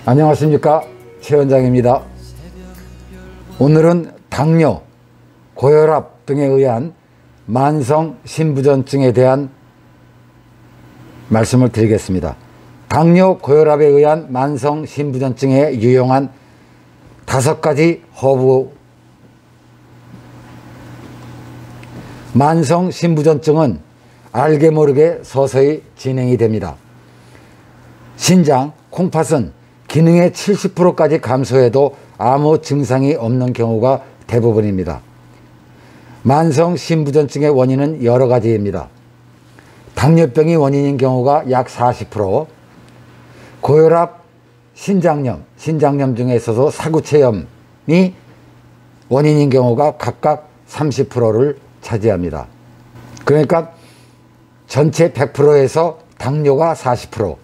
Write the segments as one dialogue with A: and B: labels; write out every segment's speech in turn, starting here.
A: 안녕하십니까, 최 원장입니다. 오늘은 당뇨, 고혈압 등에 의한 만성 신부전증에 대한 말씀을 드리겠습니다. 당뇨, 고혈압에 의한 만성 신부전증에 유용한 5가지 허브. 만성 신부전증은 알게 모르게 서서히 진행이 됩니다. 신장, 콩팥은 기능의 70%까지 감소해도 아무 증상이 없는 경우가 대부분입니다. 만성 신부전증의 원인은 여러 가지입니다. 당뇨병이 원인인 경우가 약 40%, 고혈압, 신장염 중에 있어서 사구체염이 원인인 경우가 각각 30%를 차지합니다. 그러니까 전체 100%에서 당뇨가 40%,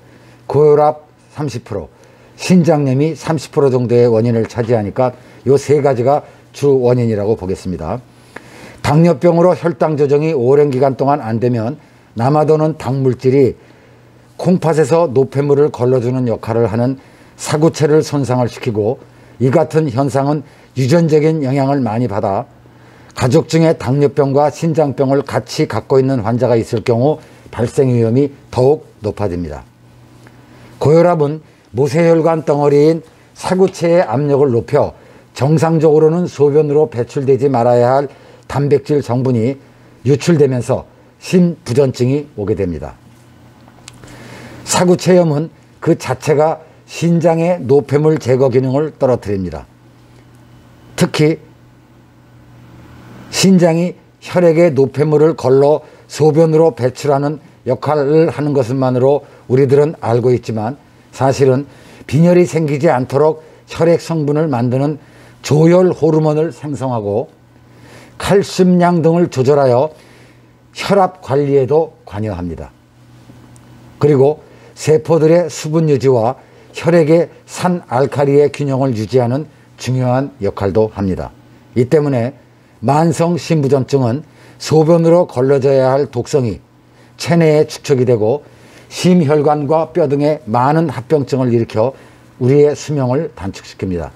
A: 고혈압 30%, 신장염이 30% 정도의 원인을 차지하니까 이 세 가지가 주 원인이라고 보겠습니다. 당뇨병으로 혈당 조정이 오랜 기간 동안 안 되면 남아도는 당물질이 콩팥에서 노폐물을 걸러주는 역할을 하는 사구체를 손상을 시키고, 이 같은 현상은 유전적인 영향을 많이 받아 가족 중에 당뇨병과 신장병을 같이 갖고 있는 환자가 있을 경우 발생 위험이 더욱 높아집니다. 고혈압은 모세혈관 덩어리인 사구체의 압력을 높여 정상적으로는 소변으로 배출되지 말아야 할 단백질 성분이 유출되면서 신부전증이 오게 됩니다. 사구체염은 그 자체가 신장의 노폐물 제거 기능을 떨어뜨립니다. 특히 신장이 혈액에 노폐물을 걸러 소변으로 배출하는 역할을 하는 것만으로 우리들은 알고 있지만, 사실은 빈혈이 생기지 않도록 혈액 성분을 만드는 조혈 호르몬을 생성하고 칼슘량 등을 조절하여 혈압 관리에도 관여합니다. 그리고 세포들의 수분 유지와 혈액의 산 알칼리의 균형을 유지하는 중요한 역할도 합니다. 이 때문에 만성 신부전증은 소변으로 걸러져야 할 독성이 체내에 축적이 되고 심혈관과 뼈 등의 많은 합병증을 일으켜 우리의 수명을 단축시킵니다.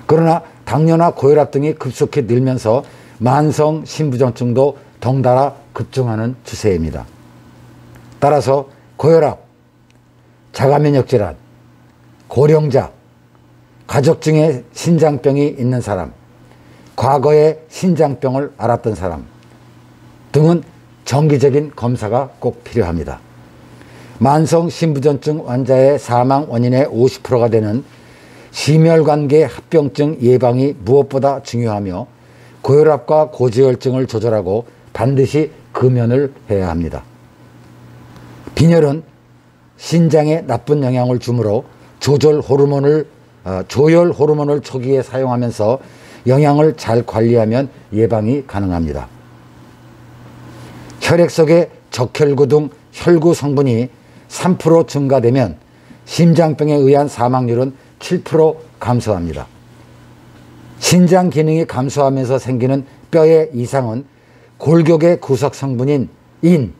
A: 그러나 당뇨나 고혈압 등이 급속히 늘면서 만성 신부전증도 덩달아 급증하는 추세입니다. 따라서 고혈압, 자가면역질환, 고령자, 가족 중에 신장병이 있는 사람, 과거에 신장병을 앓았던 사람 등은 정기적인 검사가 꼭 필요합니다. 만성 신부전증 환자의 사망 원인의 50%가 되는 심혈관계 합병증 예방이 무엇보다 중요하며, 고혈압과 고지혈증을 조절하고 반드시 금연을 해야 합니다. 빈혈은 신장에 나쁜 영향을 주므로 조혈 호르몬을 초기에 사용하면서 영양을 잘 관리하면 예방이 가능합니다. 혈액 속의 적혈구 등 혈구 성분이 3% 증가되면 심장병에 의한 사망률은 7% 감소합니다. 신장 기능이 감소하면서 생기는 뼈의 이상은 골격의 구석 성분인 인,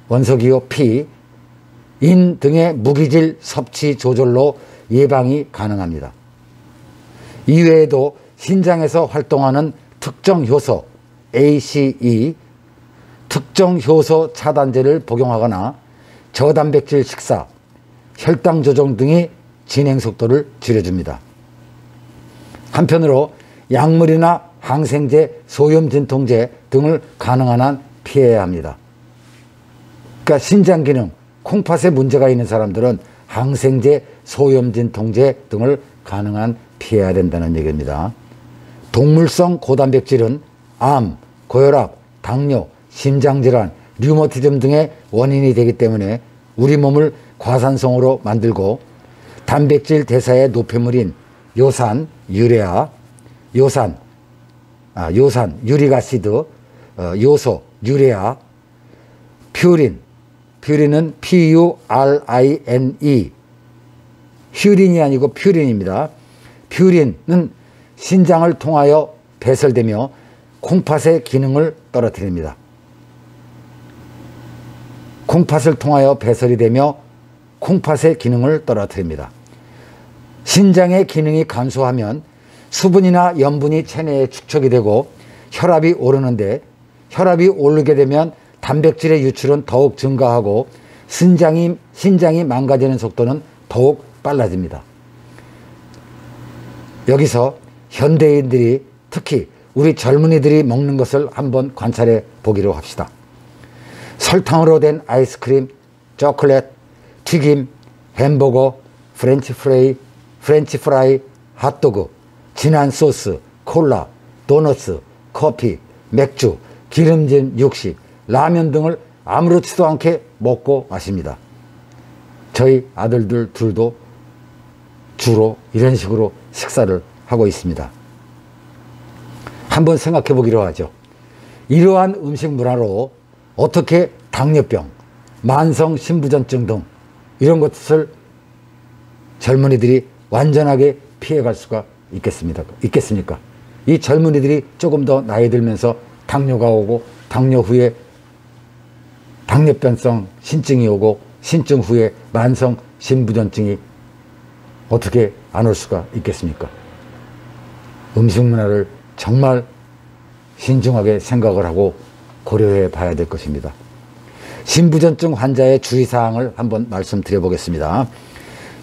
A: 원소기호 P, 인 등의 무기질 섭취 조절로 예방이 가능합니다. 이외에도 신장에서 활동하는 특정 효소 ACE, 특정 효소 차단제를 복용하거나 저단백질 식사, 혈당 조정 등이 진행 속도를 줄여줍니다. 한편으로 약물이나 항생제, 소염 진통제 등을 가능한 한 피해야 합니다. 그러니까 신장 기능, 콩팥에 문제가 있는 사람들은 항생제, 소염 진통제 등을 가능한 피해야 된다는 얘기입니다. 동물성 고단백질은 암, 고혈압, 당뇨, 심장질환, 류머티즘 등의 원인이 되기 때문에 우리 몸을 과산성으로 만들고, 단백질 대사의 노폐물인 요산, 유레아, 유릭아시드, 요소, 유레아, 퓨린은 PURINE, 휴린이 아니고 퓨린입니다. 퓨린은 신장을 통하여 배설되며 콩팥의 기능을 떨어뜨립니다. 콩팥을 통하여 배설이 되며 콩팥의 기능을 떨어뜨립니다. 신장의 기능이 감소하면 수분이나 염분이 체내에 축적이 되고 혈압이 오르는데, 혈압이 오르게 되면 단백질의 유출은 더욱 증가하고 신장이 망가지는 속도는 더욱 빨라집니다. 여기서 현대인들이, 특히 우리 젊은이들이 먹는 것을 한번 관찰해 보기로 합시다. 설탕으로 된 아이스크림, 초콜릿, 튀김, 햄버거, 프렌치프라이, 핫도그, 진한 소스, 콜라, 도너츠, 커피, 맥주, 기름진 육식, 라면 등을 아무렇지도 않게 먹고 마십니다. 저희 아들들 둘도 주로 이런 식으로 식사를 하고 있습니다. 한번 생각해 보기로 하죠. 이러한 음식 문화로 어떻게 당뇨병, 만성 신부전증 등 이런 것을 젊은이들이 완전하게 피해갈 수가 있겠습니까? 이 젊은이들이 조금 더 나이 들면서 당뇨가 오고, 당뇨 후에 당뇨병성 신증이 오고, 신증 후에 만성 신부전증이 어떻게 안 올 수가 있겠습니까? 음식 문화를 정말 신중하게 생각을 하고 고려해 봐야 될 것입니다. 신부전증 환자의 주의사항을 한번 말씀드려 보겠습니다.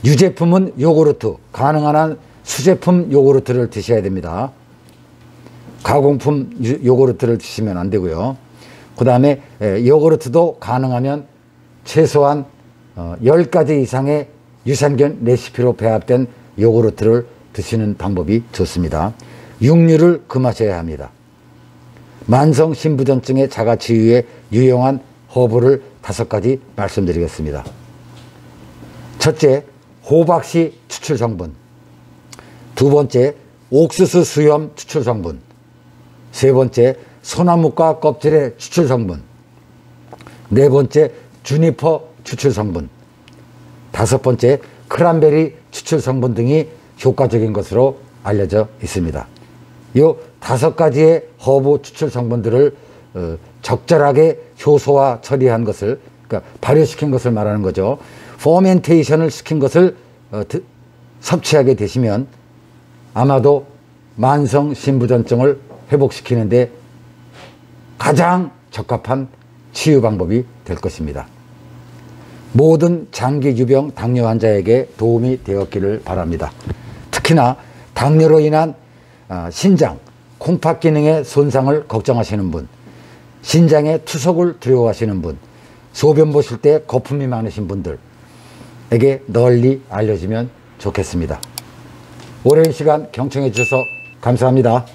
A: 유제품은 요구르트, 가능한 한 수제품 요구르트를 드셔야 됩니다. 가공품 요구르트를 드시면 안 되고요. 그 다음에 요구르트도 가능하면 최소한 10가지 이상의 유산균 레시피로 배합된 요구르트를 드시는 방법이 좋습니다. 육류를 금하셔야 합니다. 만성 신부전증의 자가치유에 유용한 허브를 5가지 말씀드리겠습니다. 첫째, 호박씨 추출 성분. 두 번째, 옥수수 수염 추출 성분. 세 번째, 소나무과 껍질의 추출 성분. 네 번째, 주니퍼 추출 성분. 5번째, 크란베리 추출 성분 등이 효과적인 것으로 알려져 있습니다. 이 5가지의 허브 추출 성분들을 적절하게 효소화 처리한 것을, 그러니까 발효시킨 것을 말하는 거죠. 포멘테이션을 시킨 것을 섭취하게 되시면 아마도 만성 신부전증을 회복시키는데 가장 적합한 치유 방법이 될 것입니다. 모든 장기 유병 당뇨 환자에게 도움이 되었기를 바랍니다. 특히나 당뇨로 인한 신장, 콩팥 기능의 손상을 걱정하시는 분, 신장의 투석을 두려워하시는 분, 소변 보실 때 거품이 많으신 분들에게 널리 알려지면 좋겠습니다. 오랜 시간 경청해 주셔서 감사합니다.